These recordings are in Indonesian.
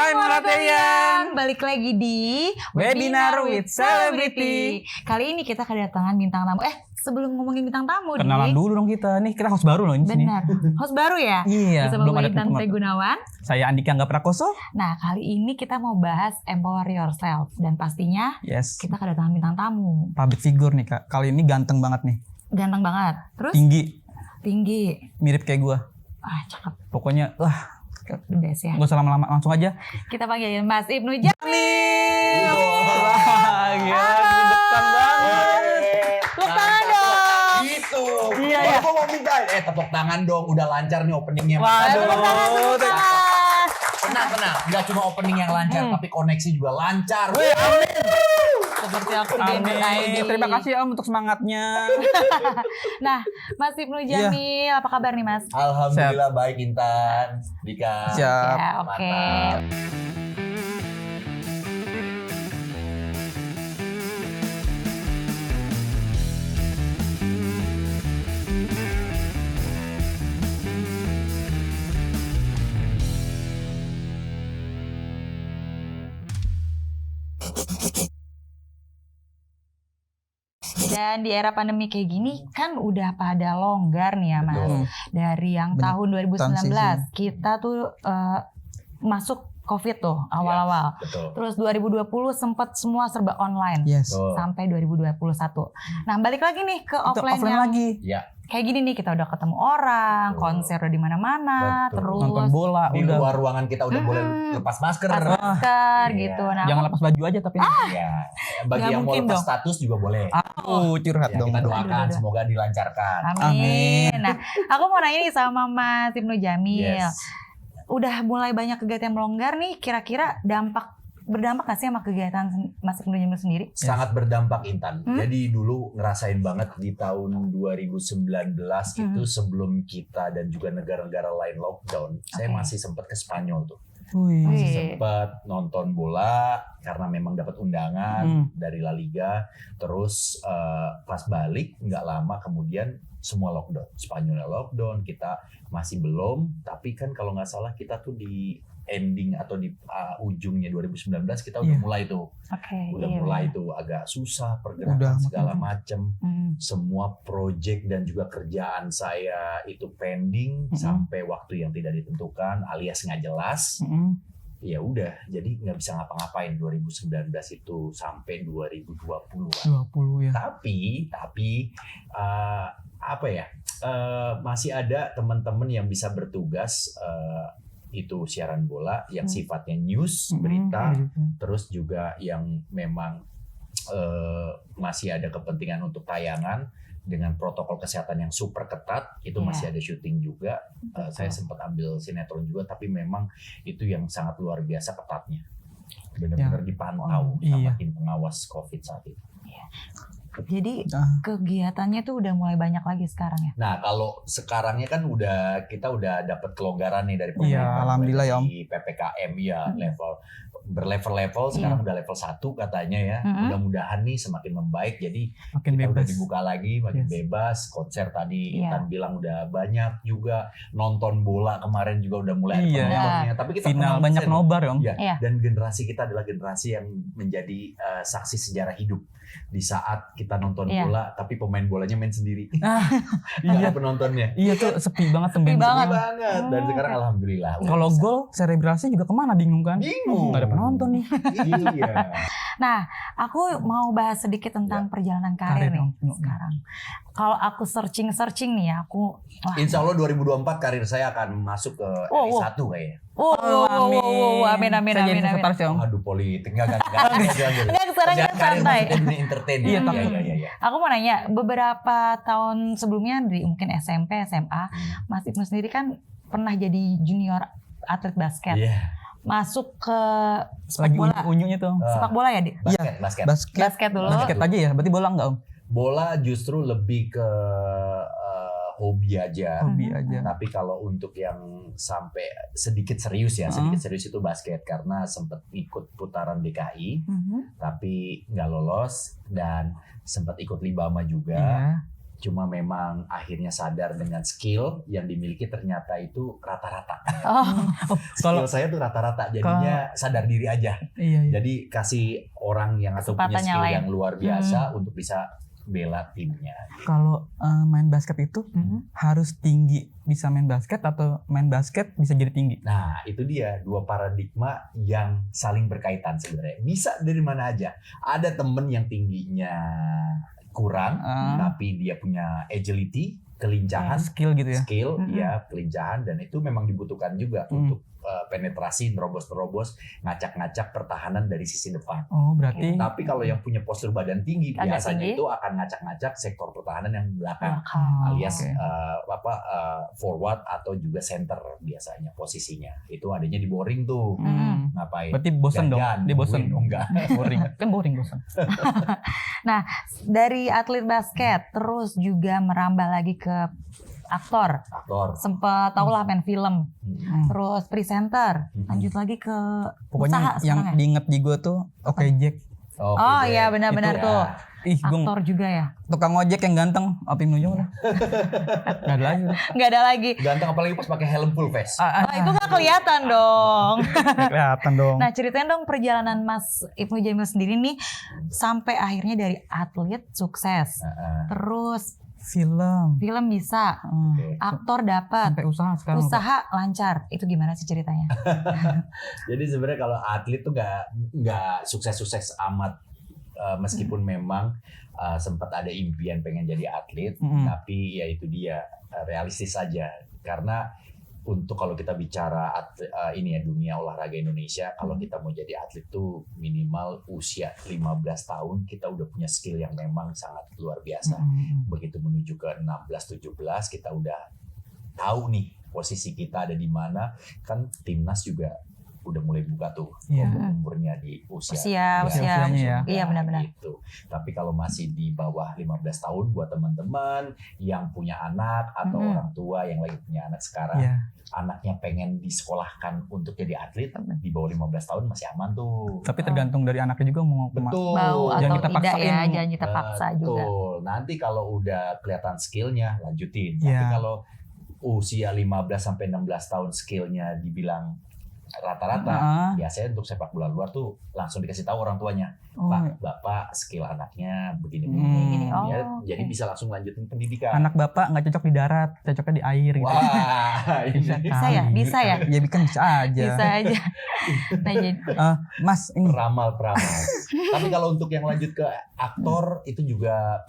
Hai Marateyang, balik lagi di Webinar with Celebrity. Kali ini kita kedatangan bintang tamu. Sebelum ngomongin bintang tamu, Kenalan dulu dong kita. Nih kita host baru loh ini. Benar, host baru ya? Iya, Bersama belum ada Intan pengamat. Gunawan. Saya Andika Nggak Prakoso. Nah, kali ini kita mau bahas empower yourself. Dan pastinya Yes. kita kedatangan bintang tamu. Public figure nih Kak. Kali ini ganteng banget nih. Ganteng banget. Terus Tinggi, tinggi. mirip kayak gua. Cakep. Pokoknya The best ya. nggak usah lama-lama, langsung aja. Kita panggilin Mas Ibnu Jamil. Wah, gila, deg-degan banget. Tepuk tangan dong. Gitu. Iya, iya. Gua mau minta tepuk tangan dong. Udah lancar nih openingnya. Waduh. Tepuk tangan. Tenang. Gak cuma opening yang lancar, tapi koneksi juga lancar. Seperti oksigen Amin. Terima kasih Om untuk semangatnya. Nah, Mas Ibnu Jamil, apa kabar nih Mas? Alhamdulillah baik Intan, Dika. Siap. Ya, oke. Mantap. Dan di era pandemi kayak gini kan udah pada longgar nih ya Mas. Betul. Dari yang Banyak tahun 2019 kita tuh masuk COVID tuh awal-awal. Betul. Terus 2020 sempat semua serba online. Yes. Betul. Sampai 2021. Nah, balik lagi nih ke Itu offline, offline yang lagi. Ya, kayak gini nih, kita udah ketemu orang, Betul. konser udah di mana-mana, Betul. terus Nonton bola di udah. luar ruangan kita udah boleh lepas masker. pas masker Iya. gitu. Nah, Jangan lepas baju aja tapi. Ya, bagi Nggak yang mau mungkin lepas dong. status juga boleh. Curhat Ya, dong. kita doakan Aduh. semoga dilancarkan. Amin. Nah, aku mau nanya nih sama Mas Ibnu Jamil. Yes. Udah mulai banyak kegiatan melonggar nih, kira-kira berdampak gak sih sama kegiatan Mas Ibnu Jamil sendiri? Sangat berdampak Intan. Hmm? Jadi dulu ngerasain banget di tahun 2019 itu sebelum kita dan juga negara-negara lain lockdown, saya Oke. masih sempat ke Spanyol tuh. Wih. Wih. Sempat nonton bola karena memang dapat undangan dari La Liga. Terus pas balik nggak lama kemudian semua lockdown. Spanyolnya lockdown, kita masih belum. Tapi kan kalau nggak salah kita tuh di ending atau di ujungnya 2019 kita udah Iya. mulai tuh. Oke. Udah iya, mulai benar. tuh agak susah pergerakan Udah segala makin- macem. Semua project dan juga kerjaan saya itu pending sampai waktu yang tidak ditentukan alias nggak jelas. Ya udah, jadi nggak bisa ngapa-ngapain 2019 itu sampai 2020. 20 ya. Tapi apa ya? Masih ada teman-teman yang bisa bertugas itu siaran bola yang sifatnya news, berita, terus juga yang memang masih ada kepentingan untuk tayangan dengan protokol kesehatan yang super ketat, itu Iya. masih ada syuting juga. Saya sempat ambil sinetron juga, tapi memang itu yang sangat luar biasa ketatnya. Benar-benar dipantau sama Iya. tim pengawas COVID saat itu. Jadi Ah. kegiatannya tuh udah mulai banyak lagi sekarang ya. Nah, kalau sekarangnya kan kita udah dapat kelonggaran nih dari Iya, pemerintah. alhamdulillah ya, Om. Di PPKM ya, berlevel-level sekarang udah level 1 katanya ya. Mudah-mudahan nih semakin membaik, jadi Makin kita udah bebas. dibuka lagi, makin Yes. bebas. Konser tadi Iya. Intan bilang udah banyak juga. Nonton bola kemarin juga udah mulai ada Iya. penontonnya. Tapi kita Final pernah banyak konser. nobar ya Om. Iya. Iya. Dan generasi kita adalah generasi yang menjadi saksi sejarah hidup di saat kita nonton Iya. bola, tapi pemain bolanya main sendiri. Ah, Nggak iya. ada penontonnya. Iya tuh sepi banget Sepi banget. Banget. Dan sekarang alhamdulillah. udah Kalau bisa. gol selebrasi juga kemana bingung kan? Bingung. Nggak ada penonton nih. Iya. Nah, aku mau bahas sedikit tentang perjalanan karir Karir, nih Om. sekarang. Kalau aku searching nih ya, wah. Insya Allah 2024 karir saya akan masuk ke Oh, RI 1 kayaknya. Amin. Saya jadi sekretaris ya Om. Aduh politik enggak. Enggak, sekarang kita santai. Maksudnya dunia entertain. Iya, Iya, tapi- iya. Aku mau nanya, beberapa tahun sebelumnya dari mungkin SMP, SMA, Mas Ibnu sendiri kan pernah jadi junior atlet basket. Iya. Masuk ke Lagi sepak bola. unyu-unyunya tuh. Sepak bola ya, Di? Basket. Basket dulu. Basket aja ya, berarti bola enggak Om? Bola justru lebih ke hobi aja. Hobi aja. Tapi kalau untuk yang sampai sedikit serius ya, sedikit serius itu basket karena sempat ikut putaran DKI, tapi nggak lolos dan sempat ikut Libama juga. Iya. Cuma memang akhirnya sadar dengan skill yang dimiliki ternyata itu rata-rata. Kalau Skill saya tuh rata-rata, jadinya sadar diri aja. iya. Jadi kasih orang yang atau punya Kesempatan skill yang lain. yang luar biasa untuk bisa bela timnya. Kalau main basket itu harus tinggi bisa main basket atau main basket bisa jadi tinggi. Nah, itu dia dua paradigma yang saling berkaitan sebenarnya. Bisa dari mana aja. Ada temen yang tingginya kurang, tapi dia punya agility, kelincahan, Skill gitu ya. skill, ya kelincahan, dan itu memang dibutuhkan juga untuk penetrasi, nerobos-nerobos, ngacak-ngacak pertahanan dari sisi depan. Oh, berarti Tapi kalau yang punya postur badan tinggi, Agak biasanya tinggi. itu akan ngacak-ngacak sektor pertahanan yang belakang, Belakang. alias oke. Forward atau juga center biasanya posisinya. Itu adanya di boring tuh. Ngapain? berarti bosen dong. Gangan, Dia bosen. nungguin. Oh, enggak. Boring. Kan boring bosen. Dari atlet basket terus juga merambah lagi ke aktor. Aktor. Sempet tau lah main film. Terus presenter. Lanjut lagi ke Pokoknya usaha yang sekarang ya? diinget di gue tuh oke Jack. Oke, Oh Jack. iya benar-benar Itu tuh. ya. Ih, gue Aktor juga ya. tukang ojek yang ganteng, Opim Nujung udah. Gak ada lagi udah. Nggak ada lagi. Ganteng apalagi pas pakai helm full face. Oh, itu nggak kelihatan dong. Kelihatan dong. Nah ceritain dong perjalanan Mas Ibnu Jamil sendiri nih sampai akhirnya dari atlet sukses, terus Film. film bisa, Oke. aktor dapat, Sampai usaha sekarang. usaha lancar. Itu gimana sih ceritanya? Jadi sebenarnya kalau atlet tuh nggak sukses-sukses amat, meskipun memang sempat ada impian pengen jadi atlet, tapi ya itu dia, realistis saja. Karena untuk kalau kita bicara ini ya dunia olahraga Indonesia, kalau kita mau jadi atlet tuh minimal usia 15 tahun kita udah punya skill yang memang sangat luar biasa. Begitu menuju ke 16-17 kita udah tahu nih posisi kita ada di mana. Kan timnas juga udah mulai buka tuh umurnya di usia usianya ya. Iya benar-benar. Gitu. Tapi kalau masih di bawah 15 tahun buat teman-teman yang punya anak atau orang tua yang lagi punya anak sekarang, anaknya pengen disekolahkan untuk jadi atlet di bawah 15 tahun masih aman tuh. Tapi tergantung dari anaknya juga mau Betul. Mau atau Jangan kita tidak ya, paksain. jangan kita paksa juga. Betul. Nanti kalau udah kelihatan skillnya lanjutin. Tapi kalau usia 15 sampai 16 tahun skillnya dibilang rata-rata, biasanya untuk sepak bola luar tuh langsung dikasih tahu orang tuanya, Pak, Bapak skill anaknya begini-begini. Jadi bisa langsung lanjutin pendidikan. Anak bapak nggak cocok di darat, cocoknya di air gitu. Wah, Bisa ya, bisa ya. Ya kan bisa aja. Bisa aja. Nah, jadi, Mas ini peramal. Tapi kalau untuk yang lanjut ke aktor itu juga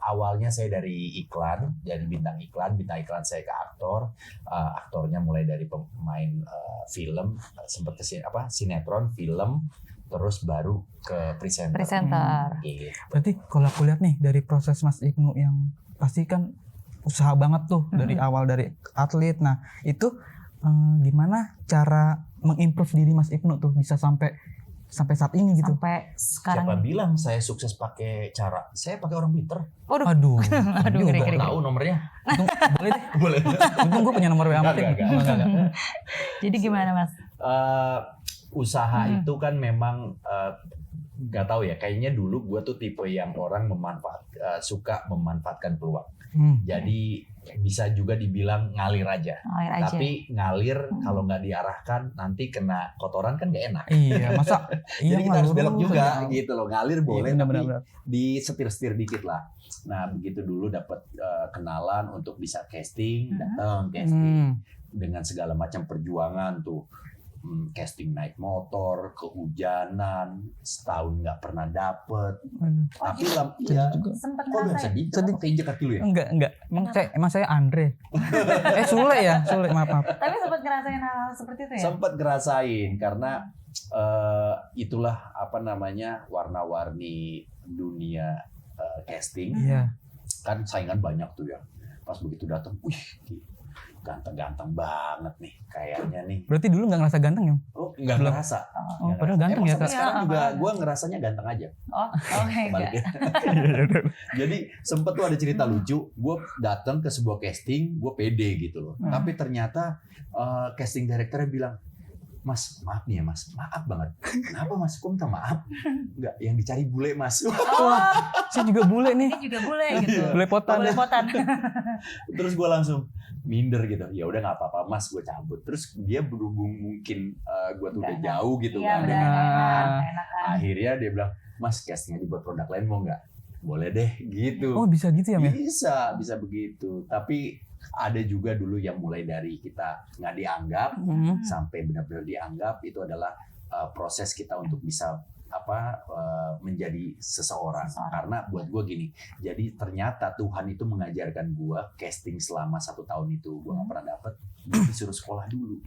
awalnya saya dari iklan, jadi bintang iklan saya ke aktor. Aktornya mulai dari pemain film, sempat ke sinetron, film, terus baru ke presenter. Gitu. Berarti kalau aku lihat nih dari proses Mas Ibnu yang pasti kan usaha banget tuh dari awal dari atlet. Nah itu gimana cara mengimprove diri Mas Ibnu tuh bisa sampai saat ini gitu? sampai sekarang. Siapa bilang saya sukses pakai cara? Saya pakai orang pinter. Aduh, Aduh, juga. ngeri-ngeri. Tahu nomornya? Boleh deh. Boleh. Untung gue punya nomor WA penting. Enggak. Jadi gimana Mas? Usaha itu kan memang nggak tahu ya. Kayaknya dulu gue tuh tipe yang orang suka memanfaatkan peluang. Jadi bisa juga dibilang ngalir aja. Tapi ngalir kalau nggak diarahkan nanti kena kotoran kan nggak enak. Iya, masa Jadi kita harus belok juga aja. gitu loh. Ngalir boleh Iya, tapi benar-benar. disetir-setir dikit lah. Nah begitu dulu dapat kenalan untuk bisa casting, datang casting dengan segala macam perjuangan tuh. Casting naik motor, kehujanan, setahun nggak pernah dapet. Tapi Sempat kok udah sedih? Sedih. Keinjek kaki lu ya? Enggak. Emang saya Andre. Sule ya, maaf. Tapi sempat ngerasain hal seperti itu ya? Sempat ngerasain karena itulah warna-warni dunia casting. Iya. Kan saingan banyak tuh ya. Pas begitu datang, wih, ganteng-ganteng banget nih kayaknya nih. Berarti dulu nggak ngerasa ganteng ya? Oh, nggak ngerasa. Padahal ganteng ya, sampai Kak. sekarang juga gue ngerasanya ganteng aja. Oke. Baliknya. Jadi sempet tuh ada cerita lucu. Gue datang ke sebuah casting, gue pede gitu loh. Tapi ternyata casting directornya bilang, Mas maaf nih ya mas, maaf banget. Kenapa mas? Kok minta maaf? Enggak, yang dicari bule mas. Oh, Saya juga bule nih. ini juga bule gitu. Belepotan. Belepotan. Terus gue langsung minder gitu. Ya udah nggak apa-apa mas, gue cabut. Terus dia berhubung mungkin gue tuh udah jauh gitu Iya kan. benar, enak kan. Akhirnya dia bilang, mas casting aja buat produk lain mau nggak? Boleh deh gitu. Oh bisa gitu ya Mir? Bisa begitu. Tapi ada juga dulu yang mulai dari kita nggak dianggap sampai benar-benar dianggap, itu adalah proses kita untuk bisa menjadi seseorang. Karena buat gue gini, jadi ternyata Tuhan itu mengajarkan gue casting selama 1 tahun itu gue nggak pernah dapet. Gue disuruh sekolah dulu,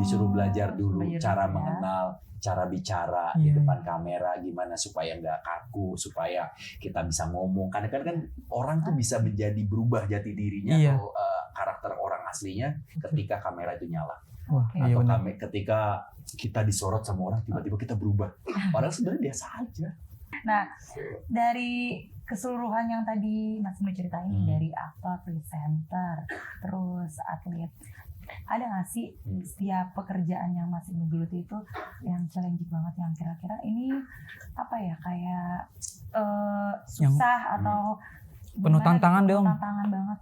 disuruh belajar dulu cara mengenal, cara bicara di depan kamera gimana supaya nggak kaku, supaya kita bisa ngomong. Kadang-kadang kan orang tuh bisa menjadi berubah jati dirinya atau karakter orang aslinya ketika kamera itu nyala. Wah, iya Atau benar. ketika kita disorot sama orang tiba-tiba kita berubah. Padahal sebenarnya biasa aja. Nah, dari keseluruhan yang tadi Mas Ibnu ceritain, dari aktor, presenter, terus atlet, ada nggak sih setiap pekerjaan yang Mas Ibnu geluti itu yang challenging banget, yang kira-kira ini apa ya, kayak susah atau penuh tantangan dong. Tantangan banget.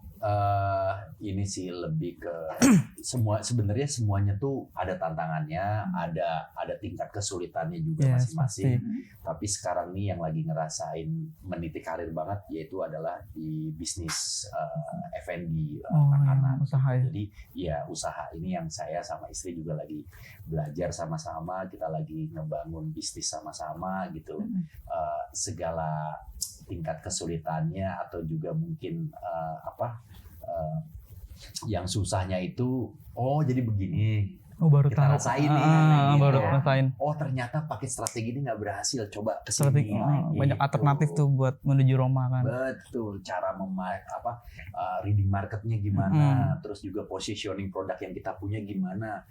Ini sih lebih ke sebenarnya semuanya tuh ada tantangannya, ada tingkat kesulitannya juga masing-masing. Tapi sekarang nih yang lagi ngerasain meniti karir banget yaitu adalah di bisnis F&B makanan. Usaha ya. Jadi ya usaha ini yang saya sama istri juga lagi belajar sama-sama, kita lagi ngebangun bisnis sama-sama gitu. Segala tingkat kesulitannya atau juga mungkin yang susahnya itu, jadi begini. Baru kita tahu. rasain nih. Baru rasain. Ternyata pakai strategi ini nggak berhasil. Coba kesini. Banyak alternatif tuh buat menuju Roma kan. Betul. Cara reading marketnya gimana. Terus juga positioning produk yang kita punya gimana.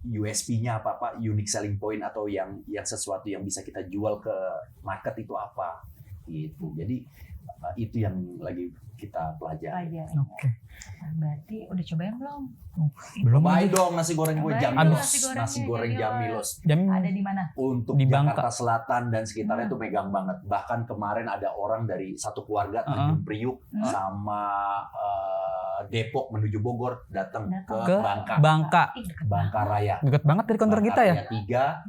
USP-nya apa, unique selling point atau yang sesuatu yang bisa kita jual ke market itu apa. Gitu. Jadi itu yang lagi kita pelajari. Oke. Berarti udah cobain belum? Belum. Cobain dong nasi goreng gue Jamilos. Nasi goreng Jamilos. Ada di mana? Untuk di Jakarta Selatan dan sekitarnya itu megang banget. Bahkan kemarin ada orang dari satu keluarga Tanjung Priuk sama Depok menuju Bogor datang ke Bangka Raya. Dekat banget dari kantor kita ya. Raya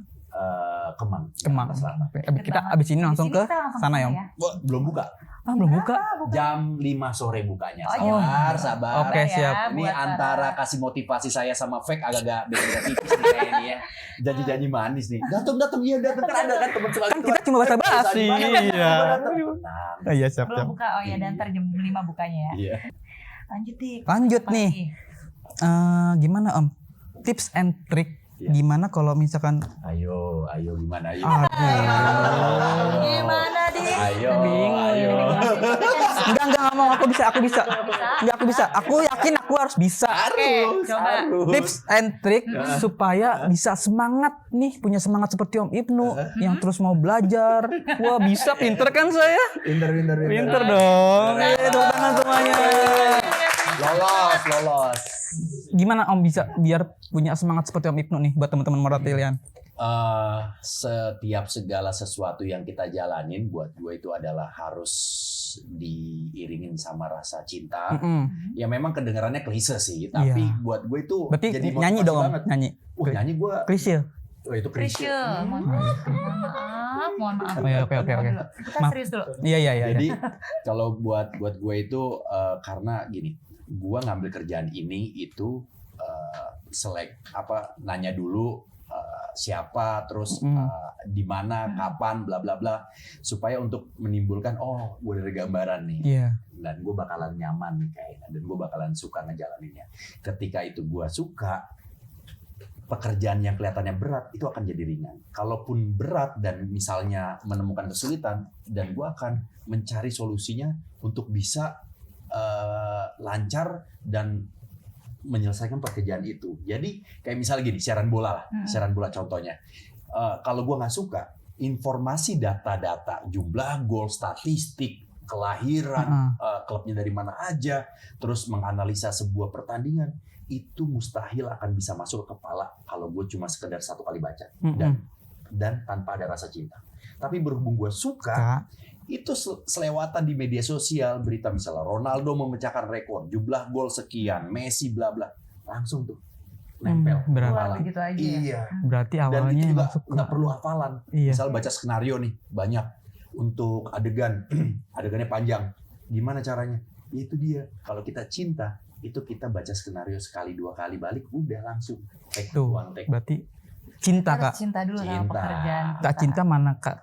3 Kemang. Selatan. Kita abis ini langsung ke sana ya Om. Belum buka. Belum buka. Jam 5 sore bukanya. Sabar. Oke, siap. Ini antara kasih motivasi saya sama fake agak-agak beda-beda tipis nih kayaknya ya. Janji-janji manis nih. Datang iya datang kan ada kan teman suka Kan kita cuma basa-basi. Iya. Iya, siap. Belum buka. Dan ntar jam 5 bukanya ya. Iya. Lanjut nih. Gimana Om? Tips and trick gimana kalau misalkan ayo gimana ayo. Gimana Ayo. Enggak mau, aku bisa. Enggak, aku bisa. Aku yakin aku harus bisa. Coba. Tips and trick supaya bisa semangat nih, punya semangat seperti Om Ibnu yang terus mau belajar. Wah, bisa, pinter kan saya? Pinter dong. Tepuk tangan semuanya. Lolos. Gimana Om bisa biar punya semangat seperti Om Ibnu nih buat teman-teman Moratelian? Setiap segala sesuatu yang kita jalanin buat gue itu adalah harus diiringin sama rasa cinta. Ya memang kedengarannya klise sih, tapi buat gue itu berarti jadi nyanyi dong banget. Nyanyi gue klise. Itu klise. Mohon maaf. Oke. Kita serius dulu. Iya. Jadi kalau buat gue itu karena gini, gue ngambil kerjaan ini itu nanya dulu siapa, terus di mana, kapan, bla bla bla, supaya untuk menimbulkan gue ada gambaran nih. Dan gue bakalan nyaman nih kayaknya, dan gue bakalan suka ngejalaninnya. Ketika itu gue suka, pekerjaan yang kelihatannya berat itu akan jadi ringan. Kalaupun berat dan misalnya menemukan kesulitan, dan gue akan mencari solusinya untuk bisa lancar dan menyelesaikan pekerjaan itu. Jadi kayak misalnya gini, siaran bola contohnya. Kalau gue nggak suka, informasi data-data, jumlah gol, statistik, kelahiran, klubnya dari mana aja, terus menganalisa sebuah pertandingan, itu mustahil akan bisa masuk ke kepala kalau gue cuma sekedar satu kali baca dan tanpa ada rasa cinta. Tapi berhubung gue suka, itu selewatan di media sosial, berita misalnya Ronaldo memecahkan rekor, jumlah gol sekian, Messi bla bla, langsung tuh nempel. Berarti gitu aja. Iya. Berarti Dan awalnya itu juga masuk nggak perlu hafalan. Iya. Misal baca skenario nih banyak untuk adegan, adegannya panjang. Gimana caranya? Itu dia. Kalau kita cinta, itu kita baca skenario sekali dua kali balik udah langsung. Tuh, berarti cinta Harus Kak. cinta dulu sama Cinta. pekerjaan. Kak cinta mana Kak?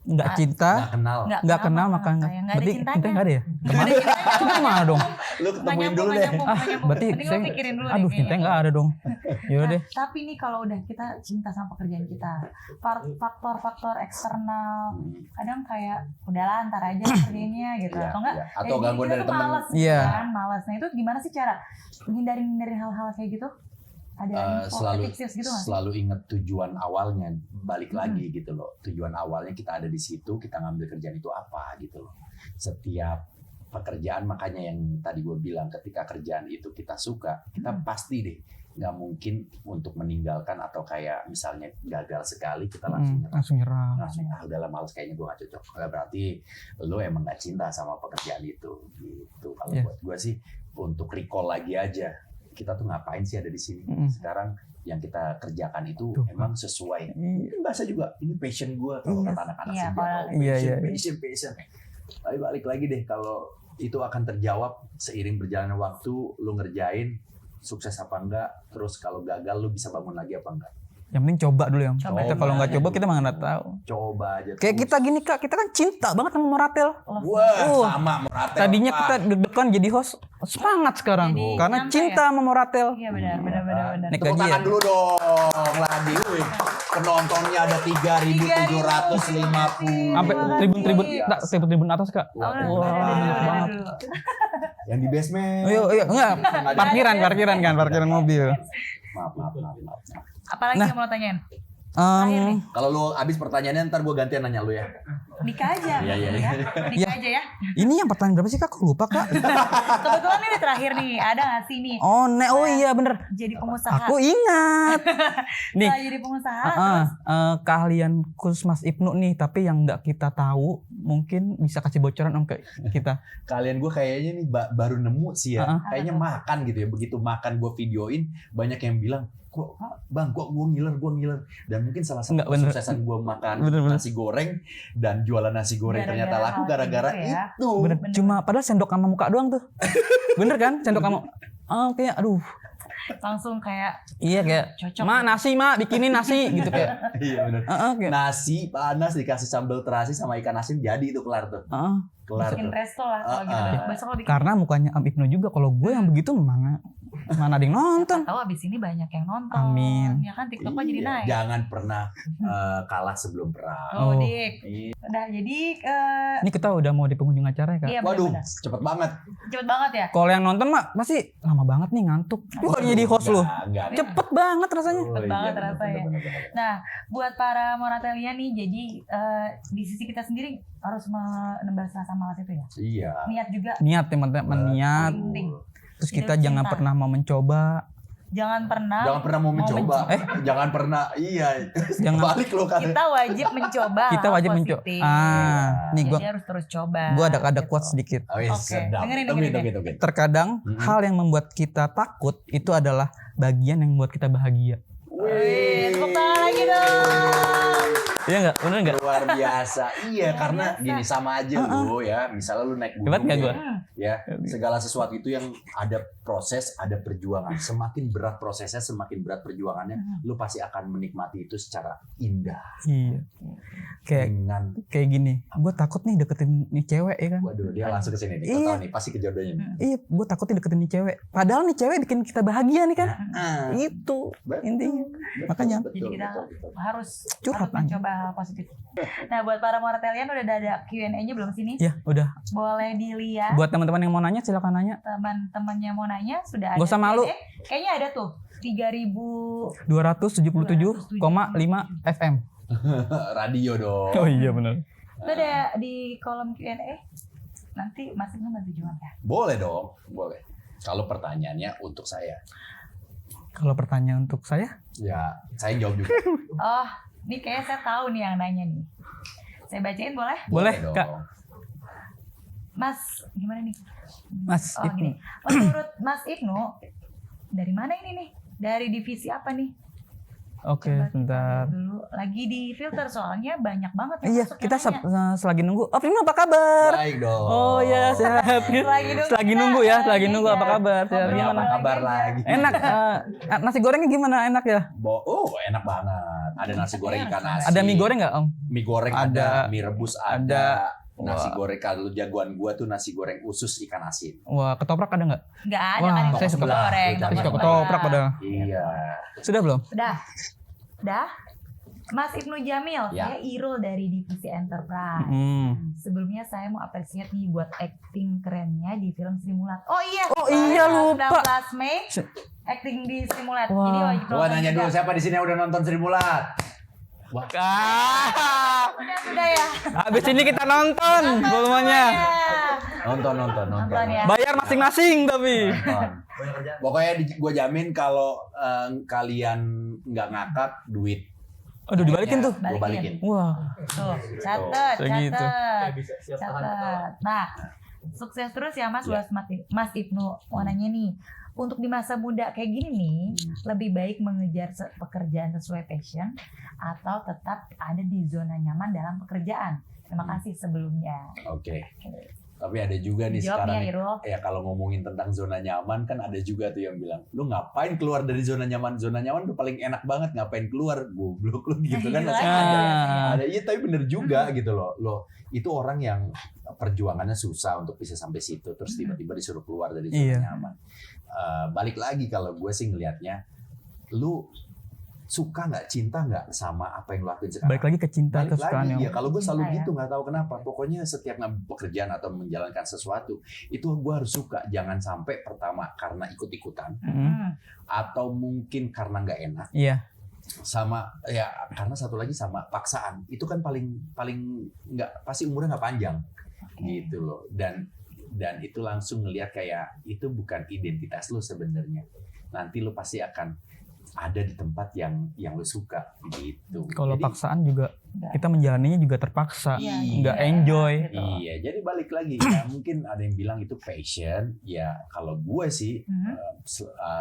Nggak cinta, Nggak kenal. nggak kenal maka nggak. Berarti cinta nggak ada ya? Kemana? Cinta kemana dong? Lu ketemuin dulu deh. Berarti saya, pikirin dulu aduh deh cinta kayaknya. nggak ada dong. Yaudah deh. Tapi nih kalau udah kita cinta sama pekerjaan kita, faktor-faktor eksternal, kadang kayak udahlah ntar aja kerjainnya gitu, Iya, atau enggak? iya. Atau gangguan dari temen. Malas, Iya. kan, malas. Nah itu gimana sih cara hindarin hal-hal kayak gitu? Ada Selalu tips gitu nggak sih? selalu ingat tujuan awalnya, balik lagi gitu loh. Tujuan awalnya kita ada di situ, kita ngambil kerjaan itu apa gitu loh. Setiap pekerjaan, makanya yang tadi gue bilang, ketika kerjaan itu kita suka, kita pasti deh nggak mungkin untuk meninggalkan atau kayak misalnya gagal sekali kita langsung nyerah. Langsung nyerah. Langsung udahlah males, kayaknya gue gak cocok. Berarti lo emang gak cinta sama pekerjaan itu gitu. Kalau buat gue sih untuk recall lagi aja, kita tuh ngapain sih ada di sini sekarang, yang kita kerjakan itu emang sesuai. Mungkin bahasa juga ini passion gue kalau kata anak-anak passion. Tapi balik lagi deh, kalau itu akan terjawab seiring berjalannya waktu, lo ngerjain sukses apa enggak, terus kalau gagal lo bisa bangun lagi apa enggak. Yang penting coba dulu yang. Coba Kita kalau nggak aja coba dulu. kita mah nggak tahu. Coba aja. Kayak kita gini Kak, kita kan cinta banget sama Moratel. Wah, sama Moratel. Tadinya Pak. kita deg-degan jadi host, semangat sekarang Jadi karena nyampe cinta sama Moratel. Iya benar. Naik Tepuk gaji tangan ya? dulu dong lagi. Wih, penontonnya ada 3.750. Sampai tribun atas Kak. Wah, banyak banget. Yang di basement. Iya, enggak. Parkiran mobil. Maaf. Apalagi Nah. yang mau lo tanyain? Kalau lu habis pertanyaannya ntar gue gantian nanya lu ya. Nikah aja. Iya. Nikah aja ya. Ini yang pertanyaan berapa sih Kak? Kok lupa Kak? Kebetulan ini terakhir nih, ada nggak sih nih? Oh iya bener. Jadi pengusaha. Aku ingat. Nih, Setelah jadi pengusaha, terus keahlian khusus Mas Ibnu nih, tapi yang nggak kita tahu, mungkin bisa kasih bocoran Om ke kita. Kalian gue kayaknya nih baru nemu sih ya. Kayaknya Apa makan gitu ya. Begitu makan gue videoin, banyak yang bilang, kok bang, kok gue ngiler. Dan mungkin salah satu Nggak, bener. kesuksesan gue makan Bener. nasi goreng dan jualan nasi goreng Gara-gara ternyata laku hal gara-gara gitu ya. itu. Bener. Cuma padahal sendok sama muka doang tuh. Bener kan? Sendok sama. Kayak aduh. langsung kayak Iya kayak. cocok. Nasi bikinin nasi gitu kayak. Iya benar. Kayak. Nasi panas dikasih sambal terasi sama ikan asin jadi itu kelar tuh. Kelar bikin tuh. resto lah kalau gitu. Besok lo bikin. Karena mukanya Om Ibnu juga. Kalau gue yang begitu mana ada yang nonton. Tahu abis ini banyak yang nonton. Amin. Ya kan TikTok jadi Iya, naik. jangan pernah kalah sebelum perang. Oh, Oh. Dik. Iya. Udah jadi Ini kita udah mau di penghujung acara ya Kak. iya Waduh, benar. cepet banget. Cepet banget ya. Kalau yang nonton mah pasti lama banget nih ngantuk. Lu kalau jadi host lu. Enggak. Cepet banget rasanya. Cepet banget rasanya. Bener. Nah, buat para Moratelia nih, jadi di sisi kita sendiri harus menembas rasa malas itu ya. Iya. Niat juga. Niat teman-teman, niat. Penting. Terus kita Hidup jangan cinta. pernah mau mencoba. Jangan pernah. Jangan pernah mau mencoba. Jangan pernah. Iya. Jangan. Balik lo kan. Kita wajib mencoba. Kita hal wajib mencoba. positif. Nih Jadi gua harus terus coba. ada gitu. quotes sedikit. Oh, iya, Oke. sedap. Dengerin. Tungguin. Terkadang hal yang membuat kita takut itu adalah bagian yang membuat kita bahagia. Wih, tepuk tangan lagi dong. Iya enggak? Bener enggak? Luar biasa. Iya, Luar karena biasa. gini sama aja lo ya. Misalnya lu naik Hebat gunung nggak ya, gua? ya, segala sesuatu itu yang ada proses, ada perjuangan. Semakin berat prosesnya, semakin berat perjuangannya, lu pasti akan menikmati itu secara indah. Iya. Dengan Kayak gini. Gue takut nih deketin nih cewek ya kan. waduh, dia langsung ke sini nih. Iya. Kau tahu nih, pasti kejodohnya nih. Iya, gue takut nih deketin nih cewek. Padahal nih cewek bikin kita bahagia nih kan. Ah, Itu betul, intinya. betul, Makanya. betul, Jadi kita betul. harus Curhat mencoba hal positif. Nah, buat para Moratelian udah ada Q&A-nya belum sini? Ya udah. Boleh dilihat. Buat teman-teman yang mau nanya silakan nanya. Teman-temannya mau nanya sudah ada. Gak usah malu. Q&A. Kayaknya ada tuh 3.000 277,5 FM. Radio dong. Oh iya benar. itu ada di kolom Q&A. nanti Mas Ibnu bantu jawab ya. Boleh dong, boleh. Kalau pertanyaannya untuk saya, Kalau pertanyaan untuk saya, ya saya jawab juga. Oh, ini kayaknya saya tahu nih yang nanya nih. Saya bacain boleh? boleh dong. Kak. Mas, gimana nih? Mas Oh, Ibnu. gini. Menurut Mas Ibnu, dari mana ini nih? Dari divisi apa nih? Oke, Coba kita bentar. lihat dulu. Lagi di filter soalnya banyak banget yang Iya, masuk kita yang nanya. selagi nunggu. Om Ibnu apa kabar? Baik dong. Oh ya, sehat. Selagi nunggu kita, Selagi nunggu iya. apa kabar? Sehat Ngobrol gimana? Apa kabar lagi? Enak. Nasi gorengnya gimana? Enak ya? Oh, enak banget. Ada nasi goreng ikan asin. Ada mie goreng nggak Om? Mie goreng Ada. ada, mie rebus Ada. ada. Nasi Wah. goreng kalau jagoan gua tuh nasi goreng usus ikan asin. Wah, ketoprak ada nggak? Nggak ada Wah, kan itu saya nasi suka- goreng. saya Suka suka ketoprak padahal. Iya. Sudah belum? Udah. Udah. Mas Ibnu Jamil, Ya. saya Irul dari divisi Enterprise. Sebelumnya saya mau apresiat nih buat acting kerennya di film Sri Mulat. Oh iya. Oh iya, tanggal lupa. 19 Mei acting di Sri Mulat. Wah. Jadi wajib Gua nonton nanya juga. dulu siapa di sini yang udah nonton Sri Mulat? Wah, Udah ya. Habis ini kita nonton volumenya. nonton. Nonton ya. Bayar masing-masing tapi. Pokoknya gue jamin kalau kalian nggak ngakak duit. Aduh, dibalikin tuh. Gue balikin. Wah, Tuh, catet, Segitu. catet. Nah, sukses terus ya Mas Ya. buat Mas Ibnu. Mau nanya nih, untuk di masa muda kayak gini nih, lebih baik mengejar pekerjaan sesuai passion atau tetap ada di zona nyaman dalam pekerjaan? Terima kasih sebelumnya. Oke. Tapi ada juga nih Jawab sekarang ya nih, Irul. ya kalau ngomongin tentang zona nyaman kan ada juga tuh yang bilang, lu ngapain keluar dari zona nyaman? Zona nyaman tuh paling enak banget, ngapain keluar? Goblok lu gitu kan. Gitu Masih aja. ada. Ah. Ada, iya tapi bener juga gitu loh. Itu orang yang perjuangannya susah untuk bisa sampai situ, terus tiba-tiba disuruh keluar dari zona Iya. nyaman. Balik lagi kalau gue sih ngelihatnya, lu suka nggak, cinta nggak sama apa yang lu lakuin sekarang? balik lagi ke cinta Balik kesukaan lagi, yang. ya kalau gue selalu Cinta ya. gitu, nggak tahu kenapa. Pokoknya setiap ngambil pekerjaan atau menjalankan sesuatu itu gue harus suka. Jangan sampai pertama karena ikut-ikutan atau mungkin karena nggak enak, Iya. sama ya karena satu lagi sama paksaan. Itu kan paling nggak, pasti umurnya nggak panjang gitu loh. Dan itu langsung ngelihat kayak itu bukan identitas lu sebenarnya. Nanti lu pasti akan ada di tempat yang lu suka gitu. Kalau Jadi, paksaan juga kita menjalaninya juga terpaksa. Iya, Nggak iya, enjoy. gitu. Iya, jadi balik lagi ya, mungkin ada yang bilang itu passion. Ya kalau gue sih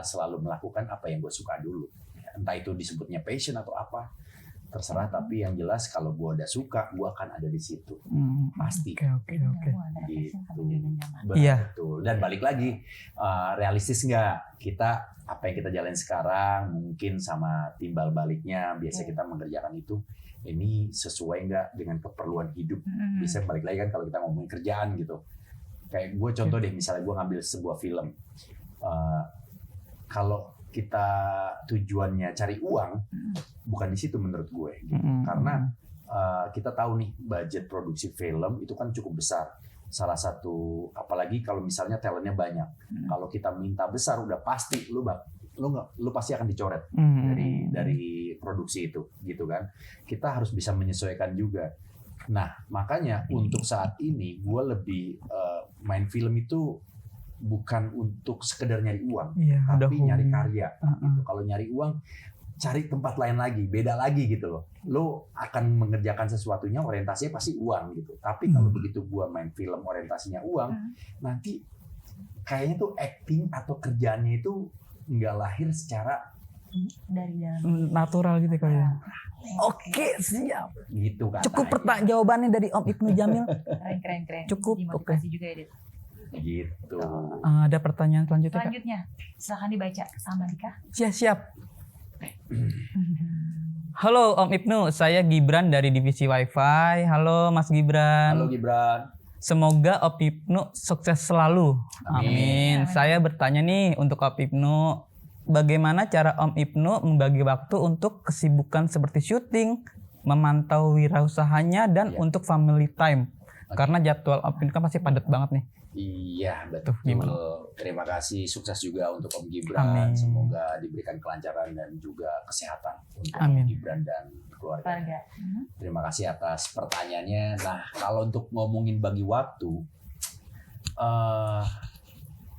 selalu melakukan apa yang gue suka dulu. Entah itu disebutnya passion atau apa, terserah. Tapi yang jelas kalau gue udah suka, gue akan ada di situ. Pasti. Oke. Kamu ada Gitu. passion sama zona nyaman. Iya. Betul. Dan balik lagi, realistis nggak kita apa yang kita jalanin sekarang mungkin sama timbal baliknya biasa kita mengerjakan itu ini sesuai nggak dengan keperluan hidup. Bisa balik lagi kan kalau kita ngomongin kerjaan gitu. Kayak gue contoh deh, misalnya gue ngambil sebuah film. Kalau kita tujuannya cari uang, bukan di situ menurut gue. Gitu. Karena kita tahu nih budget produksi film itu kan cukup besar. Salah satu, apalagi kalau misalnya talentnya banyak. Kalau kita minta besar, udah pasti lu pasti akan dicoret dari produksi itu, gitu kan. Kita harus bisa menyesuaikan juga. Nah, makanya untuk saat ini gue lebih main film itu bukan untuk sekedar nyari uang, Iya, udah tapi nyari hobi. karya. Gitu. Kalau nyari uang, cari tempat lain lagi, beda lagi gitu loh. Lo akan mengerjakan sesuatunya orientasinya pasti uang gitu. Tapi kalau begitu gua main film orientasinya uang, nanti kayaknya tuh acting atau kerjaannya itu nggak lahir secara Dari dalam. Natural gitu kali ya. Oke, siap. gitu kan. Cukup jawabannya dari Om Ibnu Jamil. Keren. Cukup, Dimotivasi juga ya, Dit. Gitu. Ada pertanyaan selanjutnya, Kak? Selanjutnya, silakan dibaca sama Dika. Siap. Halo Om Ibnu, saya Gibran dari divisi Wi-Fi. Halo Mas Gibran. Halo Gibran. Semoga Om Ibnu sukses selalu. Amin. Amin. Saya bertanya nih untuk Om Ibnu, bagaimana cara Om Ibnu membagi waktu untuk kesibukan seperti syuting, memantau wirausahanya, dan untuk family time? Karena jadwal Om Ibnu kan pasti padat banget nih. Iya, Tuh, betul. gimana? Terima kasih, sukses juga untuk Om Gibran. Amin. Semoga diberikan kelancaran dan juga kesehatan untuk Amin. Om Gibran dan keluarga. Keluarga. Terima kasih atas pertanyaannya. Nah, kalau untuk ngomongin bagi waktu,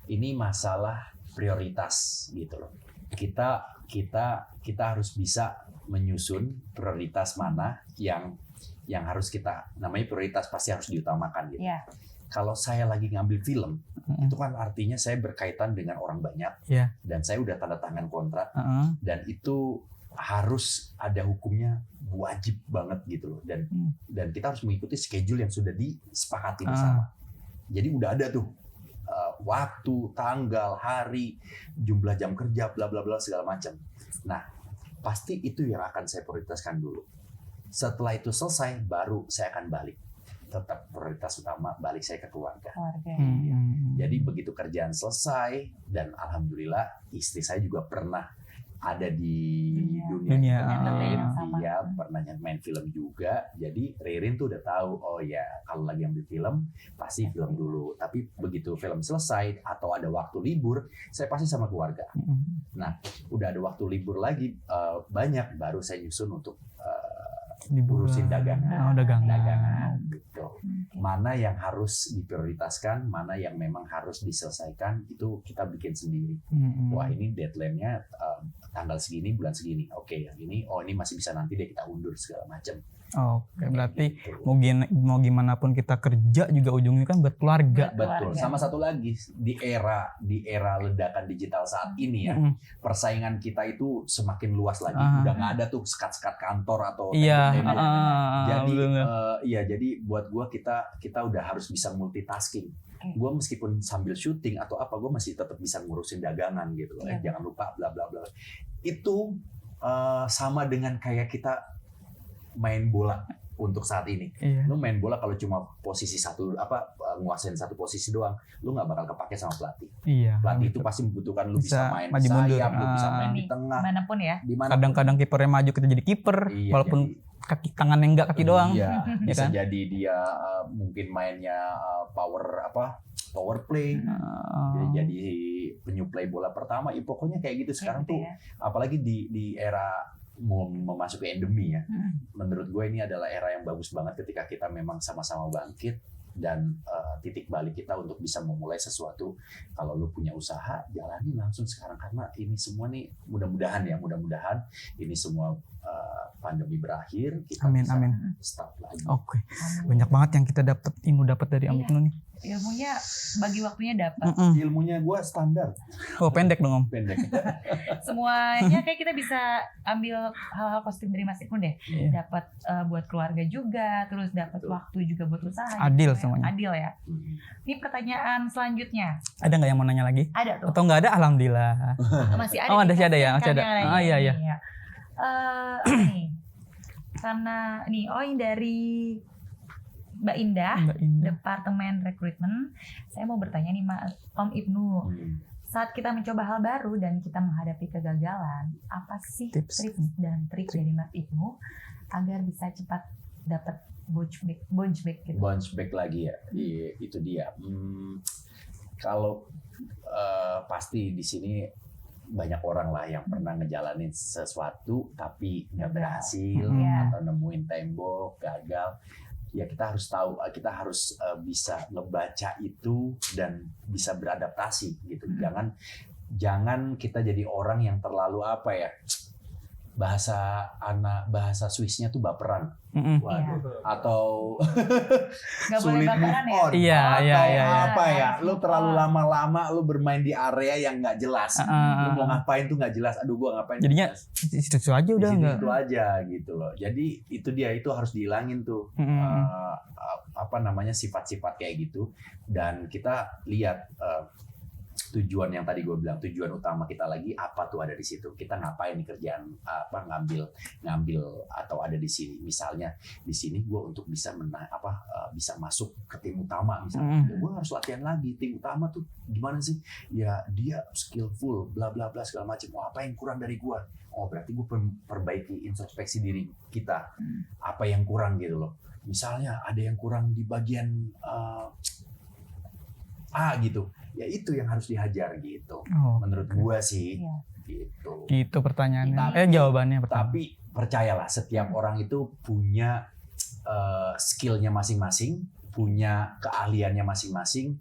Ini masalah prioritas gitu loh. Kita harus bisa menyusun prioritas mana yang harus kita, namanya prioritas pasti harus diutamakan gitu. Iya. Kalau saya lagi ngambil film, itu kan artinya saya berkaitan dengan orang banyak, dan saya udah tanda tangan kontrak, dan itu harus ada hukumnya, wajib banget gitu loh, dan kita harus mengikuti schedule yang sudah disepakati bersama. Jadi udah ada tuh waktu, tanggal, hari, jumlah jam kerja, bla bla bla segala macam. Nah, pasti itu yang akan saya prioritaskan dulu. Setelah itu selesai, baru saya akan balik. Tetap prioritas utama balik saya ke keluarga. Jadi begitu kerjaan selesai, dan alhamdulillah istri saya juga pernah ada di dunia yang dia pernah main film juga. Jadi Ririn tuh udah tahu, oh ya kalau lagi ambil film pasti film dulu. Tapi begitu film selesai atau ada waktu libur, saya pasti sama keluarga. Nah, udah ada waktu libur lagi banyak, baru saya nyusun untuk urusin dagangan. Dagangan gitu. Mana yang harus diprioritaskan, mana yang memang harus diselesaikan, itu kita bikin sendiri. Wah, ini deadline-nya tanggal segini, bulan segini. Oke, yang ini, ini masih bisa nanti deh kita undur segala macam. Oke, berarti mau gimana pun kita kerja juga ujungnya kan buat keluarga. Betul. Sama satu lagi, di era ledakan digital saat ini ya, persaingan kita itu semakin luas lagi. Udah nggak ada tuh sekat-sekat kantor atau tembok-tembok. Jadi buat gua kita udah harus bisa multitasking. Gue meskipun sambil syuting atau apa, gue masih tetap bisa ngurusin dagangan gitu loh. Jangan lupa bla bla bla. Itu sama dengan kayak kita main bola untuk saat ini. Lu main bola kalau cuma posisi satu, nguasain satu posisi doang, lu nggak bakal kepake sama pelatih. Pelatih itu pasti membutuhkan lu bisa main di sayap, lu bisa main di tengah, dimanapun ya. Kadang-kadang kipernya maju, kita jadi kiper, walaupun kaki tangannya enggak, kaki doang. Bisa jadi dia mungkin mainnya power play, jadi penyuplai bola pertama. Pokoknya kayak gitu sekarang tuh, apalagi di era mau memasuki endemi ya. Menurut gue ini adalah era yang bagus banget ketika kita memang sama-sama bangkit dan titik balik kita untuk bisa memulai sesuatu. Kalau lu punya usaha, jalani langsung sekarang, karena ini semua nih mudah-mudahan ini semua pandemi berakhir, kita bisa start lagi. Oke. Banyak banget yang kita dapat dari Om Ibnu nih. Ilmunya bagi waktunya dapat. Ilmunya gue standar. Oh, pendek dong Om. Pendek. Semuanya kayak kita bisa ambil hal-hal positif dari Mas Ibnu deh. Dapat buat keluarga juga, terus dapat waktu juga buat usaha. Adil gitu, semuanya. Adil ya. Ini pertanyaan selanjutnya. Ada nggak yang mau nanya lagi? Ada tuh. Atau nggak ada? Alhamdulillah. Masih ada. Oh, masih ada ya, masih ada. Iya. Nih, karena nih, yang dari Mbak Indah, Departemen Rekrutmen. Saya mau bertanya nih Om Ibnu, saat kita mencoba hal baru dan kita menghadapi kegagalan, apa sih tips dan trik dari Mas Ibnu agar bisa cepat dapat bounce back gitu? Bounce back lagi ya, itu dia. Kalau pasti di sini banyak orang lah yang pernah ngejalanin sesuatu tapi nggak berhasil atau nemuin tembok, gagal. Ya kita harus tahu, kita harus bisa ngebaca itu dan bisa beradaptasi gitu. Jangan kita jadi orang yang terlalu bahasa Swissnya tuh baperan. Waduh. Atau sulit move on. Lu terlalu lama-lama lu bermain di area yang nggak jelas. Lu mau ngapain tuh nggak jelas. Aduh, gua ngapain? Jadinya itu aja udah nggak. Itu aja gitu loh. Jadi itu harus dihilangin tuh. Sifat-sifat kayak gitu. Dan kita lihat tujuan yang tadi gue bilang, tujuan utama kita lagi apa tuh ada di situ. Kita ngapain nih kerjaan ngambil atau ada di sini. Misalnya di sini gue untuk bisa bisa masuk ke tim utama misalnya. Gue harus latihan lagi. Tim utama tuh gimana sih? Ya dia skillful, bla bla bla segala macam. Apa yang kurang dari gue? Oh berarti gue perbaiki introspeksi diri kita. Apa yang kurang gitu loh. Misalnya ada yang kurang di bagian A gitu. Ya itu yang harus dihajar gitu. Menurut gua sih gitu. Gitu pertanyaannya. Jawabannya pertama. Tapi percayalah, setiap orang itu punya skillnya masing-masing. punya keahliannya masing-masing,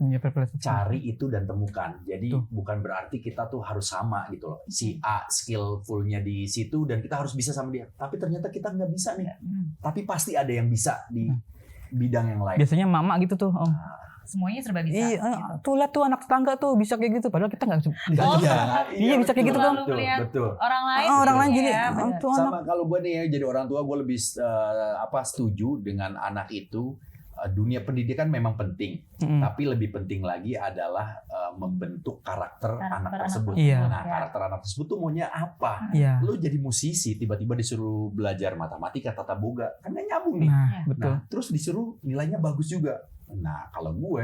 cari itu dan temukan. Jadi bukan berarti kita tuh harus sama gitu loh. Si A skillfulnya di situ dan kita harus bisa sama dia. Tapi ternyata kita nggak bisa nih. Tapi pasti ada yang bisa di bidang yang lain. Biasanya mama gitu tuh, Om. Semuanya serba bisa. Iya, gitu. tuh lihat tuh anak tetangga tuh bisa kayak gitu. Padahal kita nggak Iya, bisa kayak gitu tuh. Betul. Orang lain. Orang lain gini. Ya, Tuh anak. Sama kalau gue nih ya jadi orang tua, gue lebih setuju dengan anak itu. Dunia pendidikan memang penting, tapi lebih penting lagi adalah membentuk karakter anak tersebut. Iya. Nah, karakter anak tersebut tuh maunya apa? Iya. Lu jadi musisi, tiba-tiba disuruh belajar matematika, tata boga, kan nggak nyambung nih. Nah, betul. Nah, terus disuruh nilainya bagus juga. Nah, kalau gue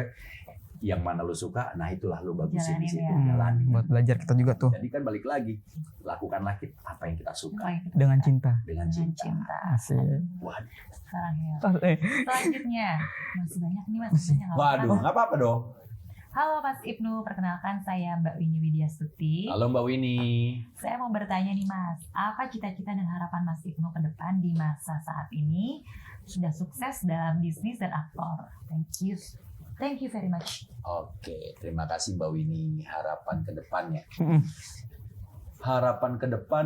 yang mana lu suka, nah itulah lu bagusin di situ, jalanin. Buat belajar kita juga tuh. Jadi kan balik lagi, lakukanlah apa yang kita suka Dengan cinta. dengan cinta. Asik. Wah, Sekarang ya. Selanjutnya masih banyak nih Mas. Banyak, nggak waduh, apa-apa. nggak apa-apa dong. Halo Mas Ibnu, perkenalkan saya Mbak Winnie Widiastuti. Halo Mbak Winnie. Saya mau bertanya nih Mas, apa cita-cita dan harapan Mas Ibnu ke depan di masa saat ini? Sudah sukses dalam bisnis dan aktor. Thank you very much. Oke, terima kasih Mbak Winnie. Harapan ke depannya. Harapan ke depan,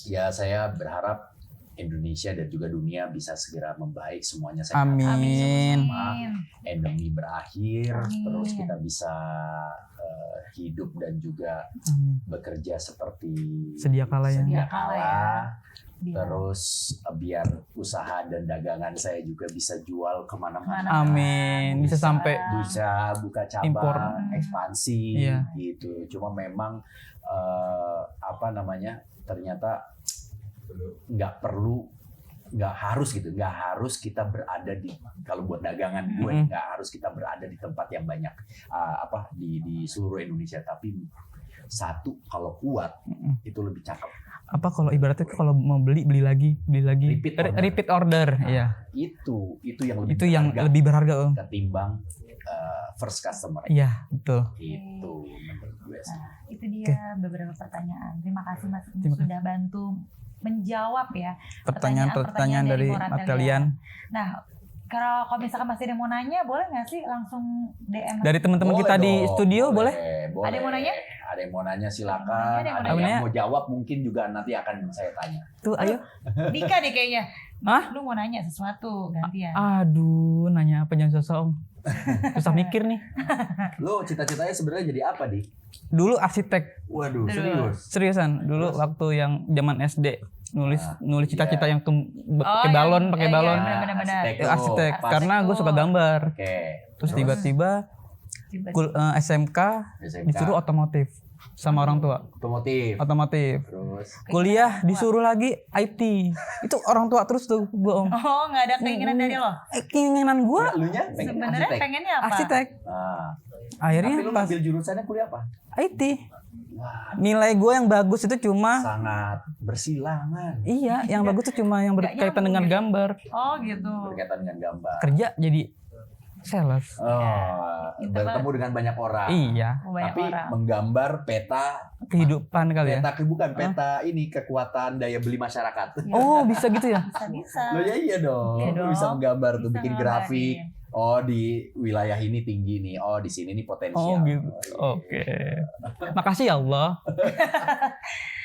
ya saya berharap Indonesia dan juga dunia bisa segera membaik, semuanya sehat. Amin. Sama-sama. Endemi berakhir, Amin. terus kita bisa hidup dan juga bekerja seperti Sedia kala ya. Sedia sedia kala kala. ya. Terus biar usaha dan dagangan saya juga bisa jual kemana-mana. Amin. Bisa sampai Bisa buka cabang, Impor. ekspansi, Iya. gitu. Cuma memang ternyata nggak harus kita berada di, kalau buat dagangan gue nggak harus kita berada di tempat yang banyak di seluruh Indonesia, tapi satu kalau kuat itu lebih cakep. apa kalau ibaratnya kalau mau beli lagi repeat order ya. Itu yang lebih Itu yang berharga lebih berharga, Om. ketimbang first customer. Iya, betul. Itu menurut gue sih. Nah, itu dia beberapa pertanyaan. Terima kasih Mas Ibnu sudah bantu menjawab ya Pertanyaan dari Martelian. Nah, kalau misalkan masih ada yang mau nanya, boleh nggak sih langsung DM? Dari teman-teman kita di studio boleh? Ada yang mau nanya? Ada yang mau nanya silakan. Ada yang mau jawab mungkin juga nanti akan saya tanya. Tuh, ayo. Dika deh kayaknya. Hah? Lu mau nanya sesuatu gantian. Aduh, nanya apa jangan susah, Om. Susah mikir nih. Lu cita-citanya sebenarnya jadi apa, Di? Dulu arsitek. Waduh, serius. Seriusan, dulu waktu yang zaman SD nulis cita-cita yang pakai yang- balon, benar-benar. Arsitek. Arsitek Karena gue tuh. suka gambar. Oke. Terus tiba-tiba SMK disuruh otomotif sama orang tua. Otomotif. Terus Kuliah disuruh lagi IT. Itu orang tua terus tuh gue, Om. Oh, nggak ada keinginan dari lo? Keinginan gue elunya pengen Sebenarnya arsitek. pengennya apa? arsitek. Nah, Akhirnya tapi lu pas ngambil jurusannya kuliah apa? IT. Wah, Nilai gue yang bagus itu cuma sangat bersilangan yang bagus itu cuma yang berkaitan dengan gambar. Oh gitu. berkaitan dengan gambar. Kerja jadi sales. Bertemu dengan banyak orang. Iya, Banyak Tapi orang. menggambar peta kehidupan kali ya. peta ini kekuatan daya beli masyarakat. Oh, bisa gitu ya? Bisa. Lo ya iya dong. Iya Lo dong. bisa menggambar tuh, Bisa bikin ngegambarin. grafik. Oh, di wilayah ini tinggi nih. Oh, di sini nih Oh potensial. gitu. Oke. Makasih ya Allah.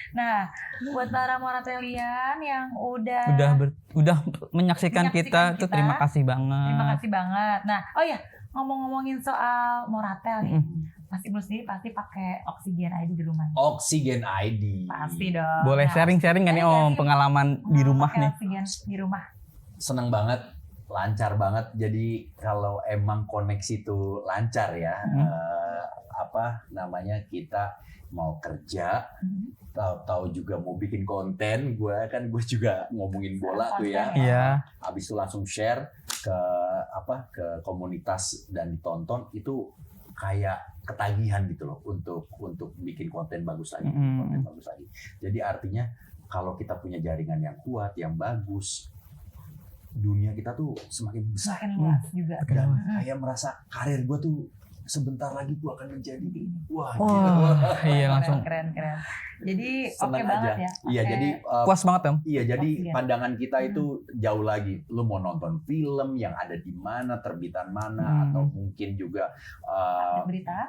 Nah, buat para moratelian yang udah Udah menyaksikan kita tuh terima kasih terima banget. kasih banget. Nah, oh ya, ngomongin soal moratel nih. Mas Ibnu sendiri pasti pakai oksigen ID di rumah. Oksigen ID. Pasti dong. Boleh Nah, sharing-sharing kan nih Om sharing. pengalaman di rumah pakai nih. Oksigen di rumah. Seneng banget, lancar banget. Jadi kalau emang koneksi itu lancar ya, kita mau kerja, tahu-tahu juga mau bikin konten. Gue juga ngomongin bola tuh ya. Iya. Habis itu langsung share ke komunitas dan ditonton, itu kayak ketagihan gitu loh untuk bikin konten bagus lagi, Jadi artinya kalau kita punya jaringan yang kuat, yang bagus, dunia kita tuh semakin besar. Semakin luas juga. Dan kayak merasa karir gue tuh sebentar lagi gue akan menjadi wah Iya langsung keren. Jadi senang banget aja. ya. Iya, Oke. jadi puas banget Om. iya, jadi Oksigen. pandangan kita itu jauh lagi. Lu mau nonton film yang ada di mana, terbitan mana, atau mungkin juga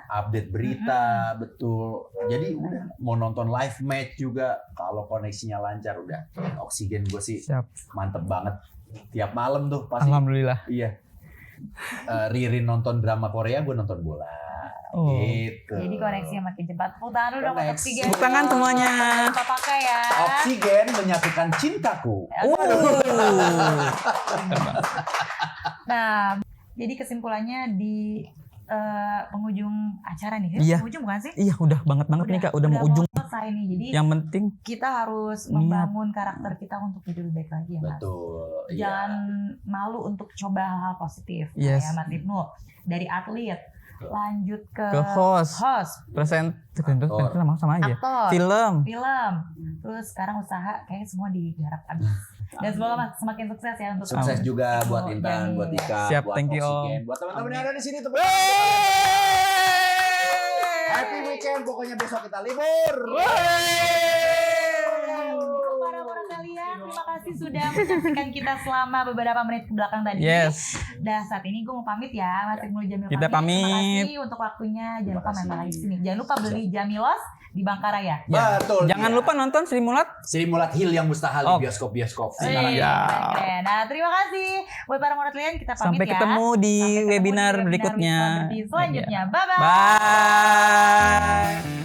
update berita, betul. Jadi udah mau nonton live match juga, kalau koneksinya lancar udah. Oksigen gue sih Siap. mantep banget. Tiap malam tuh pasti. Alhamdulillah. Iya. Ririn nonton drama Korea, gue nonton bola. Oh. Gitu. Jadi koneksinya makin cepat. Tepuk tangan dulu dong buat Koneksi. Oksigen. Tepuk tangan semuanya. Jangan lupa pakai ya. Oksigen menyatukan cintaku. Nah, jadi kesimpulannya di penghujung acara nih. Iya. Penghujung bukan sih? Iya udah banget nih Kak, udah mau ujung. Selesai nih. Jadi Yang penting kita harus niat. membangun karakter kita untuk jadi lebih baik lagi ya Mas. Betul. Jangan malu untuk coba hal-hal positif. Yes. Kayak Mas Ibnu dari atlet lanjut ke host, presenter sama aja. aktor, Film. terus sekarang usaha kayak semua digarap abis. Dan semoga semakin sukses ya untuk Sukses juga buat Ibnu Intan, Jamil. buat Ika, Siap, buat thank you, Oksigen, Om. buat teman-teman yang ada di sini. Happy weekend, pokoknya besok kita libur. Untuk para kalian, terima kasih sudah menyaksikan kita selama beberapa menit ke belakang tadi. Yes. Dan saat ini gue mau pamit ya, Mas Ibnu Jamil. Kita Terima pamit. kasih untuk waktunya. Jangan lupa kasih. main lagi di sini. Jangan lupa beli Jamilos di Bangkaraya. Betul. Jangan lupa nonton Sri Mulat. Sri Mulat Hill yang mustahil Oh. di bioskop-bioskop Iya. sekarang. Keren. Nah, terima kasih buat para kalian. Kita pamit Sampai ya. ketemu di Sampai ketemu webinar di berikutnya. selanjutnya. Bye bye. Bye.